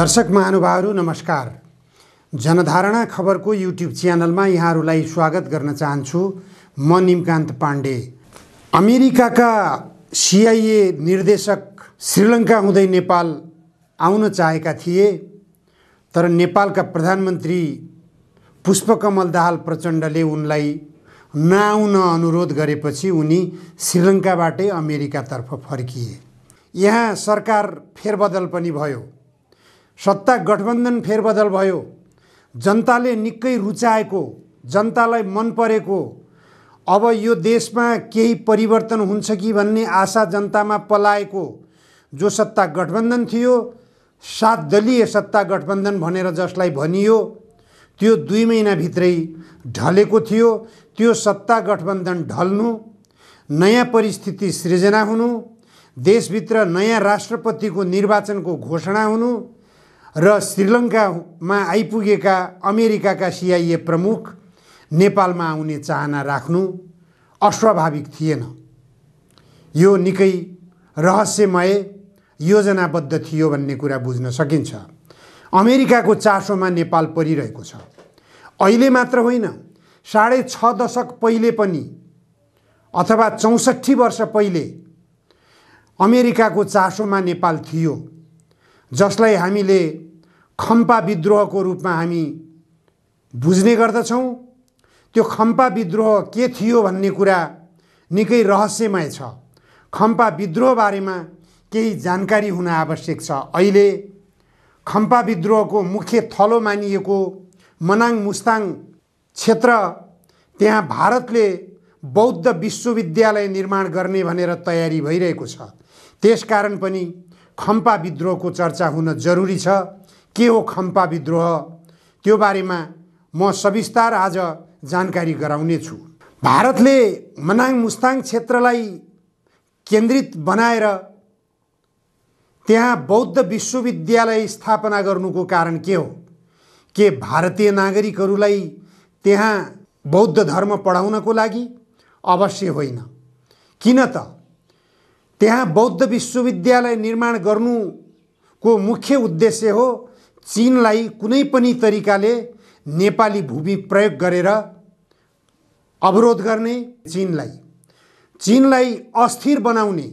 दर्शक महानुभावहरु नमस्कार। जनधारणा खबरको युट्युब च्यानलमा यहाँहरुलाई स्वागत गर्न चाहन्छु। म निमकान्त पाण्डे। अमेरिकाका CIA निर्देशक श्रीलङ्का हुँदै नेपाल आउन चाहेका थिए, तर नेपालका प्रधानमन्त्री पुष्पकमल दाहाल प्रचण्डले उनलाई नआउन अनुरोध गरेपछि उनी श्रीलङ्काबाटै अमेरिकातर्फ फर्किए। यहाँ सरकार फेरबदल पनि भयो, सत्ता गठबन्धन फेरबदल भयो। जनताले निकै रुचाएको, जनतालाई मन परेको, अब यो देशमा केही परिवर्तन हुन्छ कि भन्ने आशा जनतामा पलाएको जो सत्ता गठबन्धन थियो, 7 दलीय सत्ता गठबन्धन भनेर जसलाई भनियो, त्यो 2 महिनाभित्रै ढलेको थियो। त्यो सत्ता गठबन्धन ढल्नु, नयाँ परिस्थिति सृजना हुनु, देशभित्र नयाँ राष्ट्रपतिको निर्वाचनको घोषणा हुनु र श्रीलङ्कामा आइपुगेका अमेरिकाका CIA प्रमुख नेपालमा आउने चाहना राख्नु अस्वाभाविक थिएन। यो निकै रहस्यमय योजनाबद्ध थियो भन्ने कुरा बुझ्न सकिन्छ। अमेरिकाको चासोमा नेपाल परिरहेको छ। अहिले मात्र होइन, 6.5 दशक पहिले पनि, अथवा 64 वर्ष पहिले अमेरिकाको चासोमा नेपाल थियो, जसलाई हामीले खम्पा विद्रोहको रूपमा हामी बुझ्ने गर्दछौं। त्यो खम्पा विद्रोह के थियो भन्ने कुरा निकै रहस्यमय छ। खम्पा विद्रोह बारेमा केही जानकारी हुन आवश्यक छ। अहिले खम्पा विद्रोहको मुख्य थलो मानिएको मनाङ मुस्ताङ क्षेत्र, त्यहाँ भारतले बौद्ध विश्वविद्यालय निर्माण गर्ने भनेर तयारी भइरहेको छ। त्यसकारण पनि खम्पा विद्रोहको चर्चा हुन जरुरी छ। के हो खम्पा विद्रोह, त्यो बारेमा म सविस्तार आज जानकारी गराउने छु। भारतले मनाङ मुस्ताङ क्षेत्रलाई केन्द्रित बनाएर त्यहाँ बौद्ध विश्वविद्यालय स्थापना गर्नुको कारण के हो? के भारतीय नागरिकहरूलाई त्यहाँ बौद्ध धर्म पढाउनको लागि? अवश्य होइन। किन त? त्यहाँ बौद्ध विश्वविद्यालय निर्माण गर्नुको मुख्य उद्देश्य हो चीनलाई कुनै पनि तरिकाले नेपाली भूमि प्रयोग गरेर अवरोध गर्ने, चीनलाई अस्थिर बनाउने,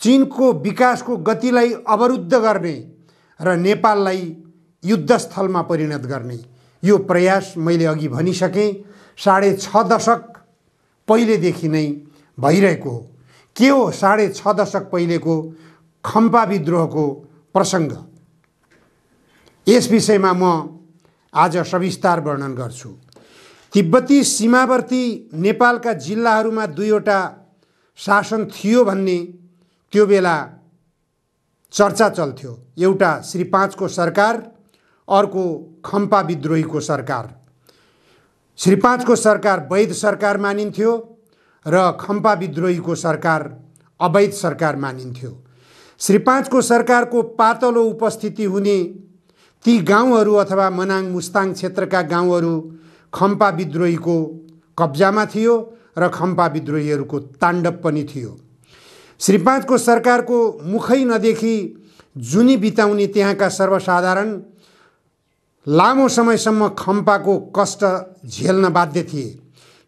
चीनको विकासको गतिलाई अवरुद्ध गर्ने र नेपाललाई युद्धस्थलमा परिणत गर्ने। यो प्रयास मैले अघि भनिसकेँ 6.5 दशक पहिलेदेखि नै भइरहेको हो। के हो 6.5 दशक पहिलेको खम्पा विद्रोहको प्रसङ्ग? यस विषयमा म आज सविस्तार वर्णन गर्छु। तिब्बती सीमावर्ती नेपालका जिल्लाहरूमा 2वटा शासन थियो भन्ने त्यो बेला चर्चा चल्थ्यो। एउटा श्री 5 को सरकार, अर्को खम्पा विद्रोहीको सरकार। श्री 5 को सरकार वैध सरकार मानिन्थ्यो र खम्पा विद्रोहीको सरकार अवैध सरकार मानिन्थ्यो। श्री 5 को सरकारको पातलो उपस्थिति हुने ती गाउँहरू अथवा मनाङ मुस्ताङ क्षेत्रका गाउँहरू खम्पा विद्रोहीको कब्जामा थियो र खम्पा विद्रोहीहरूको ताण्डव पनि थियो। श्री 5 को सरकारको मुखै नदेखी जुनी बिताउने त्यहाँका सर्वसाधारण लामो समयसम्म खम्पाको कष्ट झेल्न बाध्य थिए।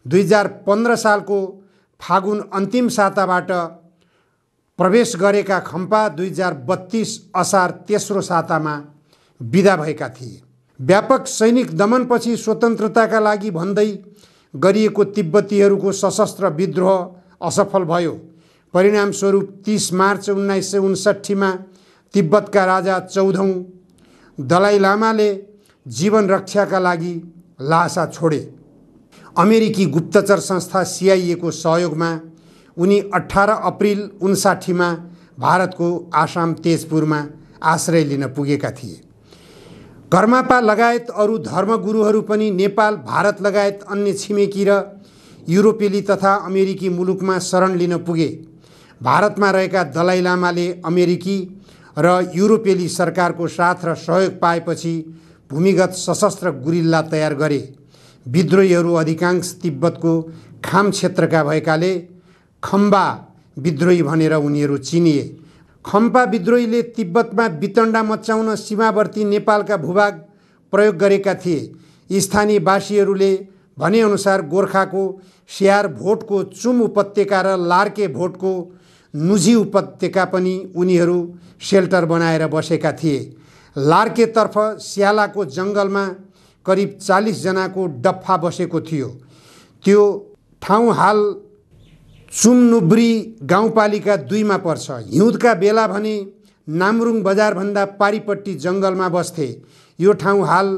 2015 सालको फागुन अन्तिम साताबाट प्रवेश गरेका खम्पा 2032 असार तेस्रो सातामा बिदा भएका थिए। व्यापक सैनिक दमनपछि स्वतन्त्रताका लागि भन्दै गरिएको तिब्बतीहरूको सशस्त्र विद्रोह असफल भयो। परिणामस्वरूप 30 मार्च 1959 मा तिब्बतका राजा 14औं दलाई लामाले जीवन रक्षाका लागि ल्हासा छोडे। अमेरिकी गुप्तचर संस्था CIA को सहयोगमा उनी 18 अप्रिल 1959 मा भारतको आसाम तेजपुरमा आश्रय लिन पुगेका थिए। घरमापा लगायत अरू धर्मगुरुहरू पनि नेपाल, भारत लगायत अन्य छिमेकी र युरोपेली तथा अमेरिकी मुलुकमा शरण लिन पुगे। भारतमा रहेका दलाई लामाले अमेरिकी र युरोपेली सरकारको साथ र सहयोग पाएपछि भूमिगत सशस्त्र गुरिल्ला तयार गरे। विद्रोहीहरू अधिकांश तिब्बतको खाम क्षेत्रका भएकाले खम्बा विद्रोही भनेर उनीहरू चिनिए। खम्पा विद्रोहीले तिब्बतमा वितण्डा मचाउन सीमावर्ती नेपालका भूभाग प्रयोग गरेका थिए। स्थानीयवासीहरूले भनेअनुसार गोर्खाको स्यार भोटको चुम उपत्यका र लार्के भोटको नुजी उपत्यका पनि उनीहरू सेल्टर बनाएर बसेका थिए। लार्केतर्फ स्यालाको जङ्गलमा करिब 40 जनाको डफ्फा बसेको थियो। त्यो ठाउँ हाल चुमनुब्री गाउँपालिका 2 मा पर्छ। हिउँदका बेला भने नामरुङ बजारभन्दा पारिपट्टि जङ्गलमा बस्थे। यो ठाउँ हाल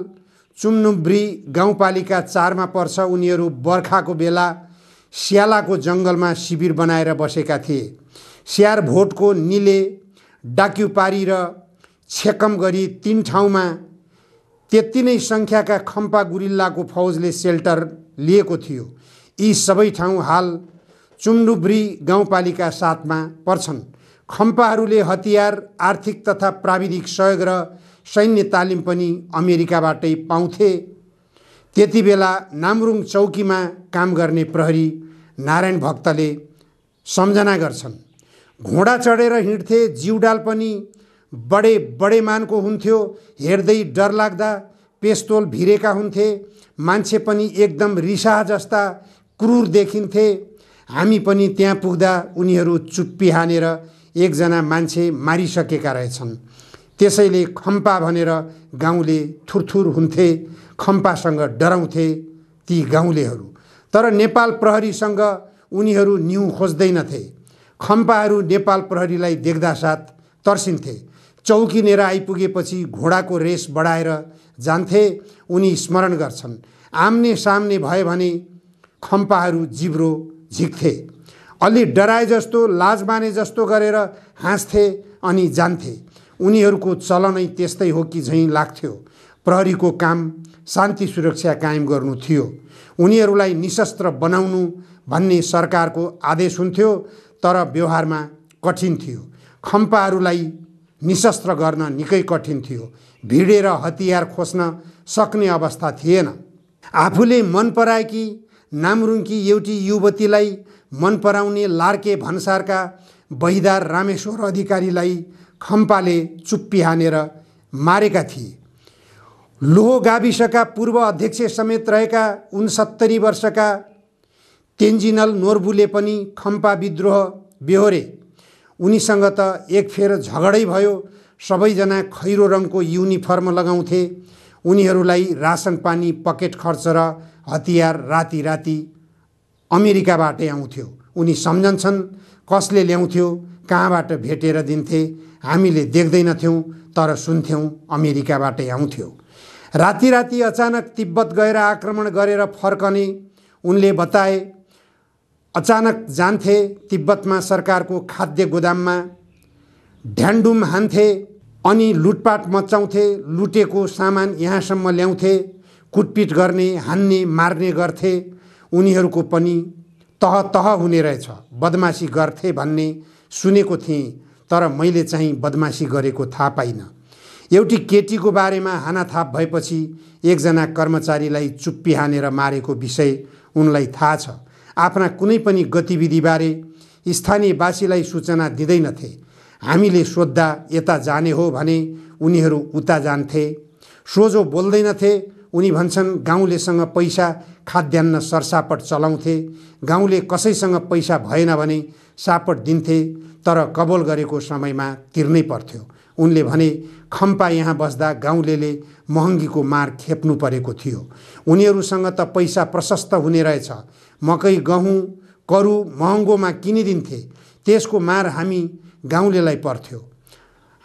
चुमनुब्री गाउँपालिका 4 मा पर्छ। उनीहरू बर्खाको बेला स्यालाको जङ्गलमा शिविर बनाएर बसेका थिए। स्यार भोटको निले, डाक्युपारी र छेकम गरी 3 ठाउँमा त्यति नै सङ्ख्याका खम्पा गुरिल्लाको फौजले सेल्टर लिएको थियो। यी सबै ठाउँ हाल चुमनुब्री गाउँपालिका 7 मा पर्छन्। खम्पाहरूले हतियार, आर्थिक तथा प्राविधिक सहयोग र सैन्य तालिम पनि अमेरिकाबाटै पाउँथे। त्यति बेला नामरुङ चौकीमा काम गर्ने प्रहरी नारायण भक्तले सम्झना गर्छन्। घोडा चढेर हिँड्थे, जिउडाल पनि बडे मानको हुन्थ्यो, हेर्दै डरलाग्दा पेस्तोल भिरेका हुन्थे, मान्छे पनि एकदम रिसाहा जस्ता क्रूर देखिन्थे। हामी पनि त्यहाँ पुग्दा उनीहरू चुप्पी हानेर एकजना मान्छे मारिसकेका रहेछन्। त्यसैले खम्पा भनेर गाउँले थुरथुर हुन्थे, खम्पासँग डराउँथे ती गाउँलेहरू। तर नेपाल प्रहरीसँग उनीहरू न्यु खोज्दैनथे। खम्पाहरू नेपाल प्रहरीलाई देख्दासाथ तर्सिन्थे। चौकीनेर आइपुगेपछि घोडाको रेस बढाएर जान्थे। उनी स्मरण गर्छन्, आम्ने सामने भए भने खम्पाहरू जिब्रो झिक्थे। अलि डराए जस्तो, लाज माने जस्तो गरेर हाँस्थे अनि जान्थे। उनीहरूको चलनै त्यस्तै हो कि झैँ लाग्थ्यो। प्रहरीको काम शान्ति सुरक्षा कायम गर्नु थियो। उनीहरूलाई निशस्त्र बनाउनु भन्ने सरकारको आदेश हुन्थ्यो, तर व्यवहारमा कठिन थियो। खम्पाहरूलाई निशस्त्र गर्न निकै कठिन थियो। भिडेर हतियार खोज्न सक्ने अवस्था थिएन। आफूले मन पराएकी नामरुङकी एउटी युवतीलाई मन पराउने लार्के भन्सारका बहिदार रामेश्वर अधिकारीलाई खम्पाले चुप्पी हानेर मारेका थिए। लोहो गाविसका पूर्व अध्यक्ष समेत रहेका 69 वर्षका तेन्जिनल नोर्बुले पनि खम्पा विद्रोह बेहोरे। उनीसँग त एक फेर झगडै भयो। सबैजना खैरो रङको युनिफर्म लगाउँथे। उनीहरूलाई रासन पानी, पकेट खर्च र हतियार राति राति अमेरिकाबाटै आउँथ्यो। उनी सम्झन्छन् कसले ल्याउँथ्यो, कहाँबाट भेटेर दिन्थे। हामीले देख्दैनथ्यौँ तर सुन्थ्यौँ अमेरिकाबाटै आउँथ्यो। राति राति अचानक तिब्बत गएर आक्रमण गरेर फर्कने उनले बताए। अचानक जान्थे तिब्बतमा सरकारको खाद्य गोदाममा, ढ्यान्डुम हान्थे अनि लुटपाट मचाउँथे। लुटेको सामान यहाँसम्म ल्याउँथे। कुटपिट गर्ने, हान्ने, मार्ने गर्थे। उनीहरूको पनि तह तह हुने रहेछ। बदमासी गर्थे भन्ने सुनेको थिएँ, तर मैले चाहिँ बदमासी गरेको थाहा पाइनँ। एउटी केटीको बारेमा हानाथाप भएपछि एकजना कर्मचारीलाई चुप्पी हानेर मारेको विषय उनलाई थाहा छ। आफ्ना कुनै पनि गतिविधिबारे स्थानीयवासीलाई सूचना दिँदैनथे। हामीले सोद्धा यता जाने हो भने उनीहरू उता जान्थे। सोझो बोल्दैनथे। उनी भन्छन् गाउँलेसँग पैसा, खाद्यान्न सरसापट चलाउँथे। गाउँले कसैसँग पैसा भएन भने सापट दिन्थे, तर कबोल गरेको समयमा तिर्नै पर्थ्यो। उनले भने खम्पा यहाँ बस्दा गाउँलेले महँगीको मार खेप्नु परेको थियो। उनीहरूसँग त पैसा प्रशस्त हुने रहेछ। मकै, गहुँ, करु महँगोमा किनिदिन्थे। त्यसको मार हामी गाउँलेलाई पर्थ्यो।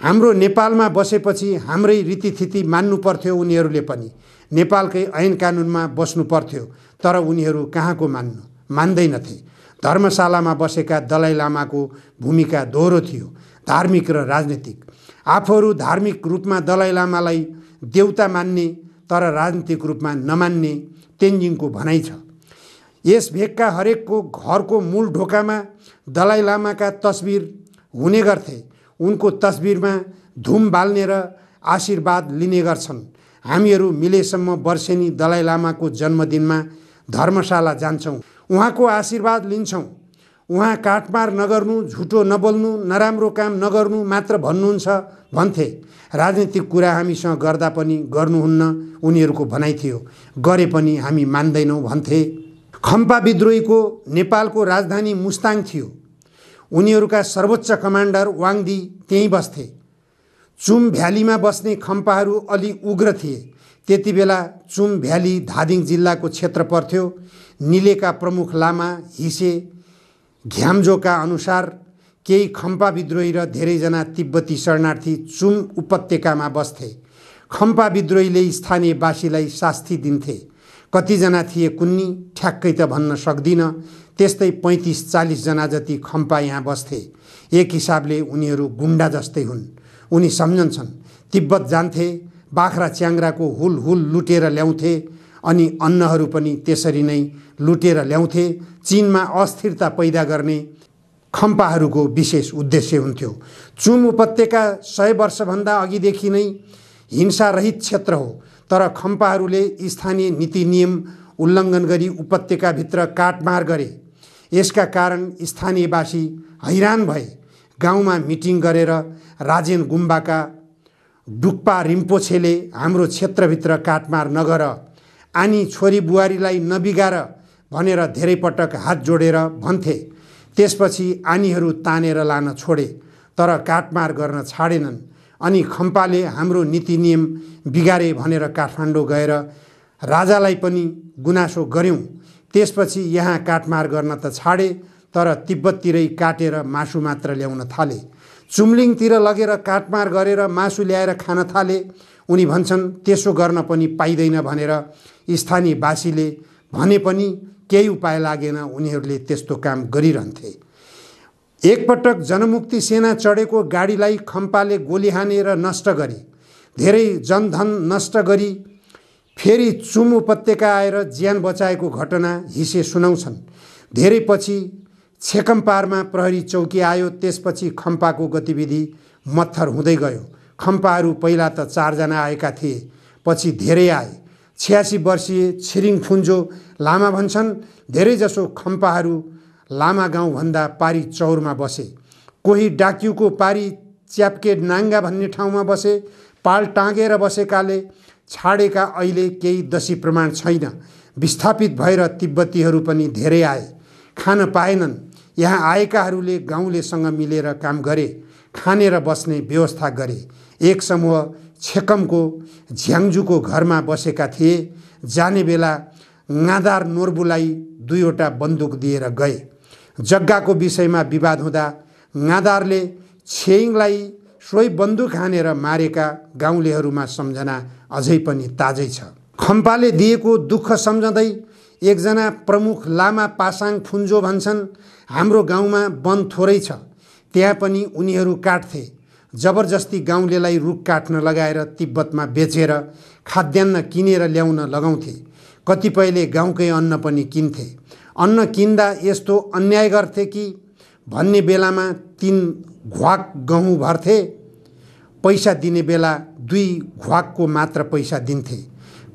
हाम्रो नेपालमा बसेपछि हाम्रै रीतिथिति मान्नु पर्थ्यो। उनीहरूले पनि नेपालकै ऐन कानुनमा बस्नु पर्थ्यो, तर उनीहरू कहाँको मान्दैनथे। धर्मशालामा बसेका दलाई लामाको भूमिका दोहोरो थियो, धार्मिक र राजनीतिक। आफूहरू धार्मिक रूपमा दलाई लामालाई देवता मान्ने तर राजनीतिक रूपमा नमान्ने तेन्जिङको भनाइ छ। यस भेगका हरेकको घरको मूल ढोकामा दलाई लामाका तस्बिर हुने गर्थे। उनको तस्बिरमा धुम बाल्ने र आशीर्वाद लिने गर्छन्। हामीहरू मिलेसम्म वर्षेनी दलाई लामाको जन्मदिनमा धर्मशाला जान्छौँ, उहाँको आशीर्वाद लिन्छौँ। उहाँ काटमार नगर्नु, झुटो नबोल्नु, नराम्रो काम नगर्नु मात्र भन्नुहुन्छ भन्थे। राजनीतिक कुरा हामीसँग गर्दा पनि गर्नुहुन्न उनीहरूको भनाइ थियो। गरे पनि हामी मान्दैनौँ भन्थे। खम्पा विद्रोहीको नेपालको राजधानी मुस्ताङ थियो। उनीहरूका सर्वोच्च कमान्डर वाङदी त्यहीँ बस्थे। चुम भ्यालीमा बस्ने खम्पाहरू अलि उग्र थिए। त्यति बेला चुम भ्याली धादिङ जिल्लाको क्षेत्र पर्थ्यो। निलेका प्रमुख लामा हिसे घ्याम्जोका अनुसार केही खम्पा विद्रोही र धेरैजना तिब्बती शरणार्थी चुम उपत्यकामा बस्थे। खम्पा विद्रोहीले स्थानीयवासीलाई शास्ति दिन्थे। कतिजना थिए कुन्नी ठ्याक्कै त भन्न सक्दिनँ। त्यस्तै 35-40 जना जति खम्पा यहाँ बस्थे। एक हिसाबले उनीहरू गुन्डा जस्तै हुन्। उनी सम्झन्छन् तिब्बत जान्थे, बाख्रा च्याङ्राको हुल हुल लुटेर ल्याउँथे अनि अन्नहरू पनि त्यसरी नै लुटेर ल्याउँथे। चीनमा अस्थिरता पैदा गर्ने खम्पाहरूको विशेष उद्देश्य हुन्थ्यो। चुम उपत्यका 100 वर्षभन्दा अघिदेखि नै हिंसारहित क्षेत्र हो। तर खम्पाहरूले स्थानीय नीति नियम उल्लङ्घन गरी उपत्यकाभित्र काटमार गरे। यसका कारण स्थानीयवासी हैरान भए। गाउँमा मिटिङ गरेर राजेन गुम्बाका डुक्पा रिम्पोछेले हाम्रो क्षेत्रभित्र काटमार नगर, आनी छोरी बुहारीलाई नबिगार भनेर धेरै पटक हात जोडेर भन्थे। त्यसपछि आनीहरू तानेर लान छोडे तर काटमार गर्न छाडेनन्। अनि खम्पाले हाम्रो नीति नियम बिगारे भनेर काठमाडौँ गएर राजालाई पनि गुनासो गर्यौं। त्यसपछि यहाँ काटमार गर्न त छाडे तर तिब्बततिरै काटेर मासु मात्र ल्याउन थाले। चुम्लिङतिर लगेर काटमार गरेर मासु ल्याएर खान थाले। उनी भन्छन् त्यसो गर्न पनि पाइँदैन भनेर स्थानीयवासीले भने पनि केही उपाय लागेन। उनीहरूले त्यस्तो काम गरिरहन्थे। एकपटक जनमुक्ति सेना चढेको गाडीलाई खम्पाले गोली हानेर नष्ट गरे। धेरै जनधन नष्ट गरी फेरि चुम उपत्यका आएर ज्यान बचाएको घटना हिसे सुनाउँछन्। धेरै पछि छेकम्पारमा प्रहरी चौकी आयो। त्यसपछि खम्पाको गतिविधि मत्थर हुँदै गयो। खम्पाहरू पहिला त 4 जना आएका थिए, पछि धेरै आए। 86 वर्षीय छिरिङ फुन्जो लामा भन्छन् धेरैजसो खम्पाहरू लामा गाउँभन्दा पारी चौरमा बसे। कोही डाक्युको पारी च्याप्के नाङ्गा भन्ने ठाउँमा बसे। पाल टाँगेर बसेकाले छाडेका अहिले केही दशी प्रमाण छैन। विस्थापित भएर तिब्बतीहरू पनि धेरै आए। खान पाएनन्। यहाँ आएकाहरूले गाउँलेसँग मिलेर काम गरे। खाने र बस्ने व्यवस्था गरे। एक समूह छेकमको झ्याङजुको घरमा बसेका थिए। जाने बेला गादार नोर्बुलाई 2वटा बन्दुक दिएर गए। जग्गाको विषयमा विवाद हुँदा गादारले छेइङलाई सोही बन्दुक हानेर मारेका गाउँलेहरूमा सम्झना अझै पनि ताजै छ। खम्पाले दिएको दुःख सम्झँदै एकजना प्रमुख लामा पासाङ फुन्जो भन्छन् हाम्रो गाउँमा वन थोरै छ, त्यहाँ पनि उनीहरू काट्थे। जबरजस्ती गाउँलेलाई रुख काट्न लगाएर तिब्बतमा बेचेर खाद्यान्न किनेर ल्याउन लगाउँथे। कतिपयले गाउँकै अन्न पनि किन्थे। अन्न किन्दा यस्तो अन्याय गर्थे कि भन्ने बेलामा 3 घ्वाक गहुँ भर्थे। पैसा दिने बेला 2 घ्वाकको मात्र पैसा दिन्थे।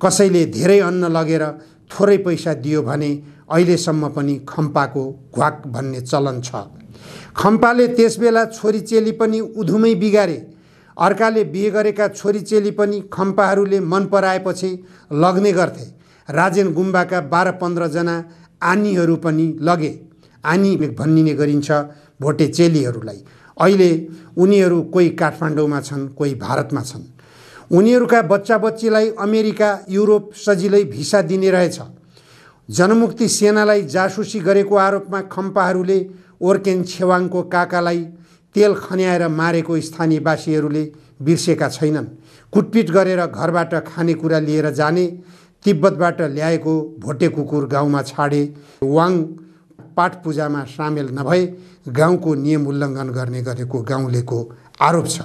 कसैले धेरै अन्न लगेर थोरै पैसा दियो भने अहिलेसम्म पनि खम्पाको घ्वाक भन्ने चलन छ। खम्पाले त्यसबेला छोरीचेली पनि उधुमै बिगारे। अर्काले बिहे गरेका छोरीचेली पनि खम्पाहरूले मन पराएपछि लग्ने गर्थे। राजेन गुम्बाका 12-15 जना आनीहरू पनि लगे। आनी भनिने गरिन्छ भोटे चेलीहरूलाई। अहिले उनीहरू कोही काठमाडौँमा छन्, कोही भारतमा छन्। उनीहरूका बच्चा बच्चीलाई अमेरिका, युरोप सजिलै भिसा दिने रहेछ। जनमुक्ति सेनालाई जासुसी गरेको आरोपमा खम्पाहरूले ओर्केन छेवाङको काकालाई तेल खन्याएर मारेको स्थानीयवासीहरूले बिर्सेका छैनन्। कुटपिट गरेर घरबाट खानेकुरा लिएर जाने, तिब्बतबाट ल्याएको भोटे कुकुर गाउँमा छाडे, वाङ पाठ पूजामा सामेल नभए गाउँको नियम उल्लङ्घन गर्ने गरेको गाउँलेको आरोप छ।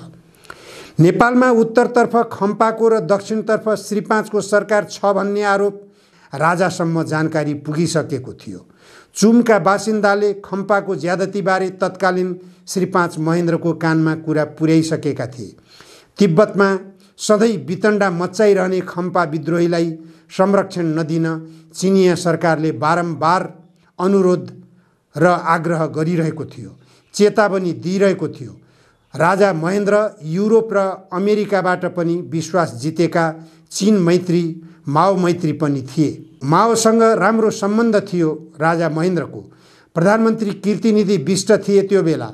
नेपालमा उत्तरतर्फ खम्पाको र दक्षिणतर्फ श्री 5 को सरकार छ भन्ने आरोप राजासम्म जानकारी पुगिसकेको थियो। चुमका बासिन्दाले खम्पाको ज्यादतीबारे तत्कालीन श्री 5 महेन्द्रको कानमा कुरा पुर्याइसकेका थिए। तिब्बतमा सधैँ वितण्डा मच्चाइरहने खम्पा विद्रोहीलाई संरक्षण नदिन चिनिया सरकारले बारम्बार अनुरोध र आग्रह गरिरहेको थियो, चेतावनी दिइरहेको थियो। राजा महेन्द्र युरोप र अमेरिकाबाट पनि विश्वास जितेका चीन मैत्री, माओ मैत्री पनि थिए। माओसँग राम्रो सम्बन्ध थियो राजा महेन्द्रको। प्रधानमन्त्री कीर्तिनिधि बिष्ट थिए त्यो बेला।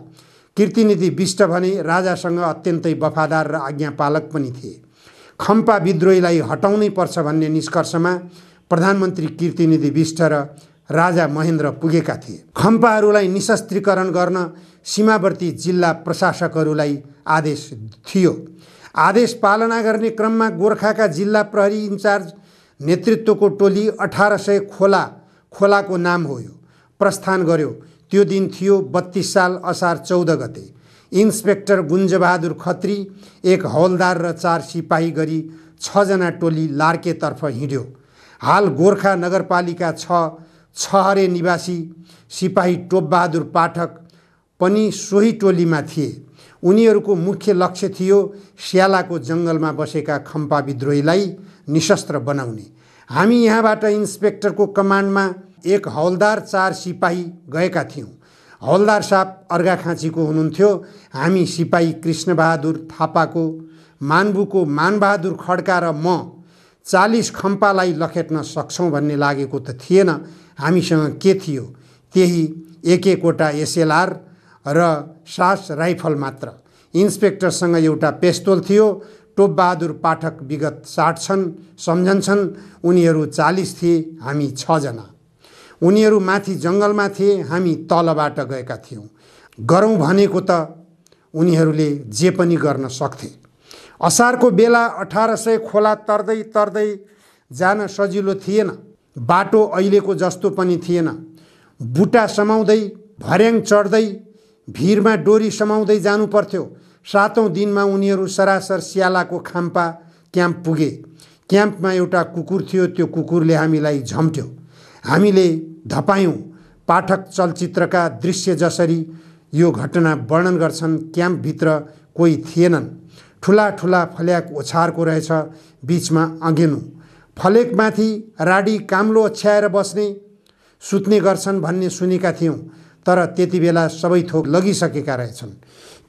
कीर्तिनिधि बिष्ट भने राजासँग अत्यन्तै वफादार र आज्ञापालक पनि थिए। खम्पा विद्रोहीलाई हटाउनै पर्छ भन्ने निष्कर्षमा प्रधानमन्त्री कीर्तिनिधि बिष्ट र राजा महेन्द्र पुगेका थिए। खम्पाहरूलाई निशस्त्रीकरण गर्न सीमावर्ती जिल्ला प्रशासकहरूलाई आदेश थियो। आदेश पालना गर्ने क्रममा गोर्खाका जिल्ला प्रहरी इन्चार्ज नेतृत्वको टोली 1800 खोलाको नाम हो यो प्रस्थान गर्यो। त्यो दिन थियो 32 साल असार 14 गते। इन्सपेक्टर गुन्जबहादुर खत्री, एक हवलदार र 4 सिपाही गरी 6 जना टोली लार्केतर्फ हिँड्यो। हाल गोर्खा नगरपालिका 6 छहरे निवासी सिपाही टोपबहादुर पाठक पनि सोही टोलीमा थिए। उनीहरूको मुख्य लक्ष्य थियो स्यालाको जङ्गलमा बसेका खम्पा विद्रोहीलाई निशस्त्र बनाउने। हामी यहाँबाट इन्सपेक्टरको कमान्डमा एक हवलदार 4 सिपाही गएका थियौँ। हवलदार साहब अर्घाखाँचीको हुनुहुन्थ्यो। हामी सिपाही कृष्णबहादुर थापाको, मानबुको मानबहादुर खड्का र म 40 खम्पालाई लखेट्न सक्छौँ भन्ने लागेको त थिएन। हामीसँग के थियो? त्यही एक-एकवटा एसएलआर र सास राइफल मात्र। इन्सपेक्टरसँग एउटा पेस्तोल थियो। टोपबहादुर पाठक विगत 60 छन्, सम्झन्छन्। उनीहरू 40 थिए, हामी 6 जना। उनीहरू माथि जङ्गलमा थिए, हामी तलबाट गएका थियौँ। गरौँ भनेको त उनीहरूले जे पनि गर्न सक्थे। असारको बेला 1800 खोला तर्दै तर्दै जान सजिलो थिएन। बाटो अहिलेको जस्तो पनि थिएन। बुटा समाउँदै, भर्याङ चढ्दै, भिरमा डोरी समाउँदै जानु पर्थ्यो। 7औं दिनमा उनीहरू सरासर स्यालाको खाम्पा क्याम्प पुगे। क्याम्पमा एउटा कुकुर थियो। त्यो कुकुरले हामीलाई झम्ट्यो। हामीले धपायौँ। पाठक चलचित्रका दृश्य जसरी यो घटना वर्णन गर्छन्। क्याम्पभित्र कोही थिएनन्। ठुला ठुला फल्याक ओछारको रहेछ, बीचमा अँगेनु। फलेकमाथि राडी काम्लो ओछ्याएर बस्ने, सुत्ने गर्छन् भन्ने सुनेका थियौँ। तर त्यति बेला सबै थोक लगिसकेका रहेछन्।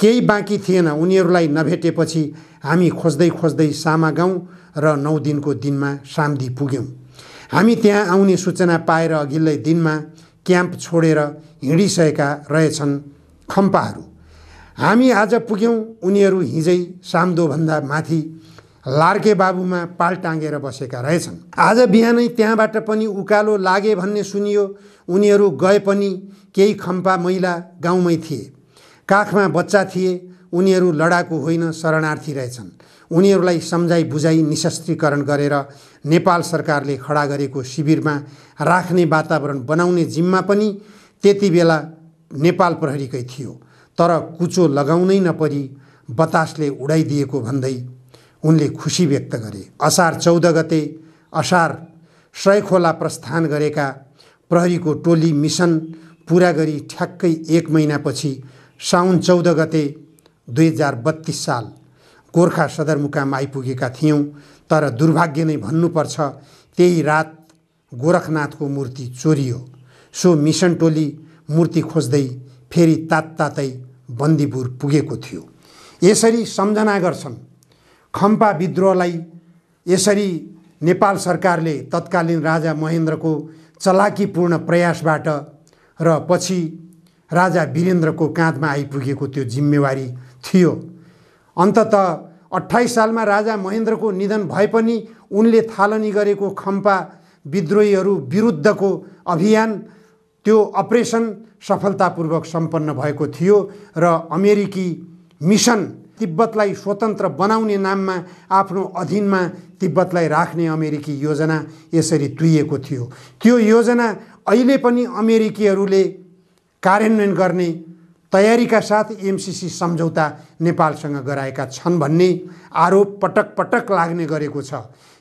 केही बाँकी थिएन। उनीहरूलाई नभेटेपछि हामी खोज्दै खोज्दै सामा गाउँ र 9 दिनको दिनमा सामदी पुग्यौँ। हामी त्यहाँ आउने सूचना पाएर अघिल्लै दिनमा क्याम्प छोडेर हिँडिसकेका रहेछन् खम्पाहरू। हामी आज पुग्यौँ। उनीहरू हिजै सामदोभन्दा माथि लार्के बाबुमा पाल टाँगेर बसेका रहेछन्। आज बिहानै त्यहाँबाट पनि उकालो लागे भन्ने सुनियो। उनीहरू गए पनि केही खम्पा महिला गाउँमै थिए। काखमा बच्चा थिए। उनीहरू लडाकु होइन, शरणार्थी रहेछन्। उनीहरूलाई सम्झाइ बुझाइ निशस्त्रीकरण गरेर नेपाल सरकारले खडा गरेको शिविरमा राख्ने वातावरण बनाउने जिम्मा पनि त्यति बेला नेपाल प्रहरीकै थियो। तर कुचो लगाउनै नपरी बतासले उडाइदिएको भन्दै उनले खुसी व्यक्त गरे। असार 14 गते असार 100 खोला प्रस्थान गरेका प्रहरीको टोली मिसन पुरा गरी ठ्याक्कै 1 महिनापछि साउन 14 गते 2032 साल गोर्खा सदरमुकाम आइपुगेका थियौँ। तर दुर्भाग्य नै भन्नुपर्छ, त्यही रात गोरखनाथको मूर्ति चोरियो। सो मिसन टोली मूर्ति खोज्दै फेरि तात्तातै बन्दीपुर पुगेको थियो। यसरी सम्झना गर्छन् खम्पा विद्रोहलाई। यसरी नेपाल सरकारले तत्कालीन राजा महेन्द्रको चलाकीपूर्ण प्रयासबाट र पछि राजा वीरेन्द्रको काँधमा आइपुगेको त्यो जिम्मेवारी थियो। अन्ततः 28 सालमा राजा महेन्द्रको निधन भए पनि उनले थालनी गरेको खम्पा विद्रोहीहरू विरुद्धको अभियान, त्यो अपरेसन सफलतापूर्वक सम्पन्न भएको थियो र अमेरिकी मिसन तिब्बतलाई स्वतन्त्र बनाउने नाममा आफ्नो अधीनमा तिब्बतलाई राख्ने अमेरिकी योजना यसरी तुइएको थियो। त्यो योजना अहिले पनि अमेरिकीहरूले कार्यान्वयन गर्ने तयारीका साथ एमसीसी सम्झौता नेपालसँग गराएका छन् भन्ने आरोप पटक पटक लाग्ने गरेको छ।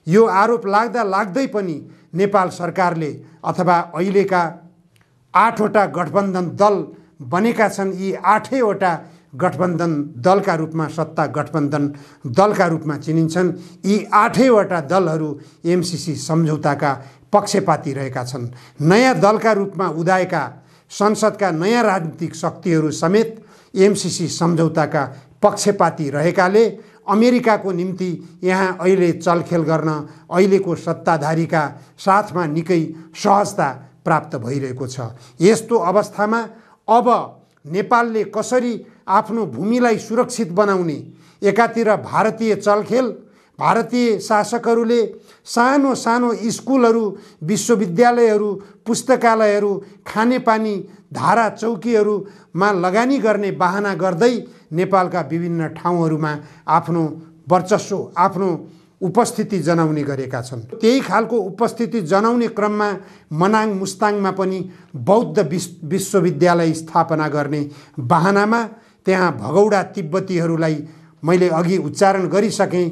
यो आरोप लाग्दा लाग्दै पनि नेपाल सरकारले अथवा अहिलेका 8वटा गठबन्धन दल बनेका छन्। यी 8वटा गठबन्धन दलका रूपमा, सत्ता गठबन्धन दलका रूपमा चिनिन्छन्। यी 8वटा दलहरू एमसीसी सम्झौताका पक्षपाती रहेका छन्। नयाँ दलका रूपमा उदाएका संसदका नयाँ राजनीतिक शक्तिहरू समेत एमसीसी सम्झौताका पक्षपाती रहेकाले अमेरिकाको निम्ति यहाँ अहिले चलखेल गर्न अहिलेको सत्ताधारीका साथमा निकै सहजता प्राप्त भइरहेको छ। यस्तो अवस्थामा अब नेपालले कसरी आफ्नो भूमिलाई सुरक्षित बनाउने, एकातिर भारतीय चलखेल, भारतीय शासकहरूले सानो सानो स्कुलहरू, विश्वविद्यालयहरू, पुस्तकालयहरू, खानेपानी, धारा चौकीहरूमा लगानी गर्ने बहाना गर्दै नेपालका विभिन्न ठाउँहरूमा आफ्नो वर्चस्व, आफ्नो उपस्थिति जनाउने गरेका छन्। त्यही खालको उपस्थिति जनाउने क्रममा मनाङ मुस्ताङमा पनि बौद्ध विश्वविद्यालय स्थापना गर्ने बहानामा त्यहाँ भगौडा तिब्बतीहरूलाई मैले अघि उच्चारण गरिसकेँ,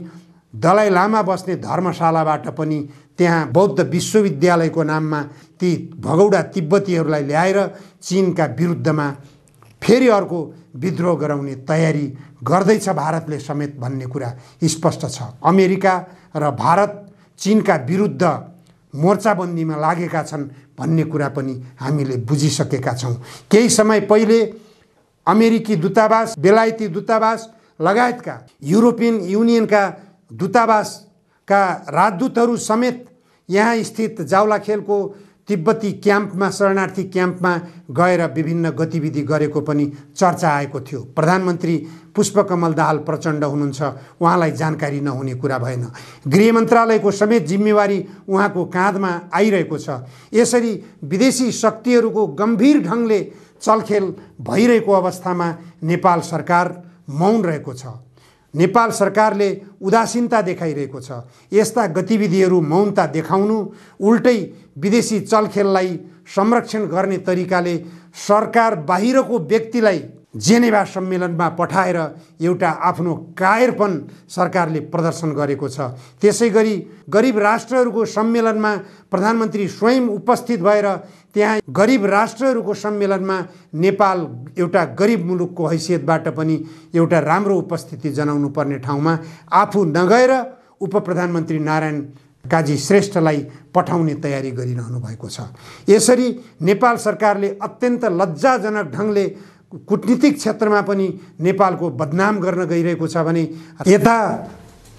दलाई लामा बस्ने धर्मशालाबाट पनि त्यहाँ बौद्ध विश्वविद्यालयको नाममा ती भगौडा तिब्बतीहरूलाई ल्याएर चीनका विरुद्धमा फेरि अर्को विद्रोह गराउने तयारी गर्दैछ भारतले समेत भन्ने कुरा स्पष्ट छ। अमेरिका र भारत चीनका विरुद्ध मोर्चाबन्दीमा लागेका छन् भन्ने कुरा पनि हामीले बुझिसकेका छौँ। केही समय पहिले अमेरिकी दूतावास, बेलायती दूतावास लगायतका युरोपियन युनियनका दूतावासका राजदूतहरू समेत यहाँ स्थित जावलाखेलको तिब्बती क्याम्पमा, शरणार्थी क्याम्पमा गएर विभिन्न गतिविधि गरेको पनि चर्चा आएको थियो। प्रधानमन्त्री पुष्पकमल दाहाल प्रचण्ड हुनुहुन्छ, उहाँलाई जानकारी नहुने कुरा भएन। गृह मन्त्रालयको समेत जिम्मेवारी उहाँको काँधमा आइरहेको छ। यसरी विदेशी शक्तिहरूको गम्भीर ढङ्गले चलखेल भइरहेको अवस्थामा नेपाल सरकार मौन रहेको छ। नेपाल सरकारले उदासीनता देखाइरहेको छ। यस्ता गतिविधिहरू मौनता देखाउनु उल्टै विदेशी चलखेललाई संरक्षण गर्ने तरिकाले सरकार बाहिरको व्यक्तिलाई जेनेभा सम्मेलनमा पठाएर एउटा आफ्नो कायरपन सरकारले प्रदर्शन गरेको छ। त्यसै गरी गरिब राष्ट्रहरूको सम्मेलनमा प्रधानमन्त्री स्वयं उपस्थित भएर त्यहाँ गरिब राष्ट्रहरूको सम्मेलनमा नेपाल एउटा गरिब मुलुकको हैसियतबाट पनि एउटा राम्रो उपस्थिति जनाउनु पर्ने ठाउँमा आफू नगएर उपप्रधानमन्त्री नारायण काजी श्रेष्ठलाई पठाउने तयारी गरिरहनु भएको छ। यसरी नेपाल सरकारले अत्यन्त लज्जाजनक ढङ्गले कूटनीतिक क्षेत्रमा पनि नेपालको बदनाम गर्न गइरहेको छ भने यता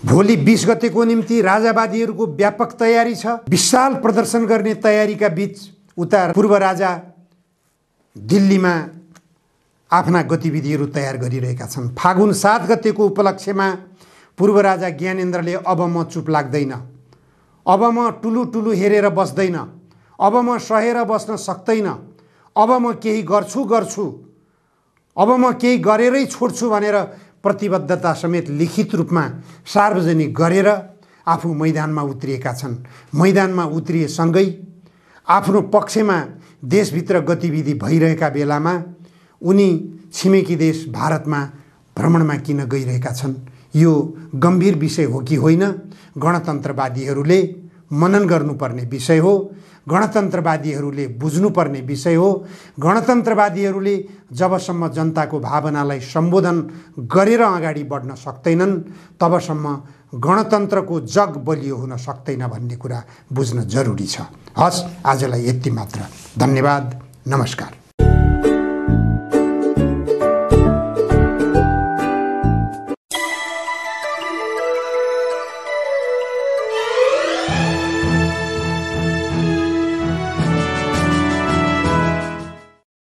भोलि 20 गतेको निम्ति राजावादीहरूको व्यापक तयारी छ। विशाल प्रदर्शन गर्ने तयारीका बीच उता पूर्व राजा दिल्लीमा आफ्ना गतिविधिहरू तयार गरिरहेका छन्। फागुन 7 गतेको उपलक्ष्यमा पूर्व राजा ज्ञानेन्द्रले अब म चुप लाग्दैन, अब म टुलु टुलु हेरेर बस्दैन, अब म सहेर बस्न सक्दैन, अब म केही गर्छु, अब म केही गरेरै छोड्छु भनेर प्रतिबद्धता समेत लिखित रूपमा सार्वजनिक गरेर आफू मैदानमा उत्रिएका छन्। मैदानमा उत्रिएसँगै आफ्नो पक्षमा देशभित्र गतिविधि भइरहेका बेलामा उनी छिमेकी देश भारतमा भ्रमणमा किन गइरहेका छन्, यो गम्भीर विषय हो कि होइन, गणतन्त्रवादीहरूले मनन गर्नुपर्ने विषय हो, गणतन्त्रवादीहरूले बुझ्नुपर्ने विषय हो। गणतन्त्रवादीहरूले जबसम्म जनताको भावनालाई सम्बोधन गरेर अगाडि बढ्न सक्दैनन् तबसम्म गणतन्त्रको जग बलियो हुन सक्दैन भन्ने कुरा बुझ्न जरुरी छ। हस्, आजलाई यति मात्र। धन्यवाद, नमस्कार।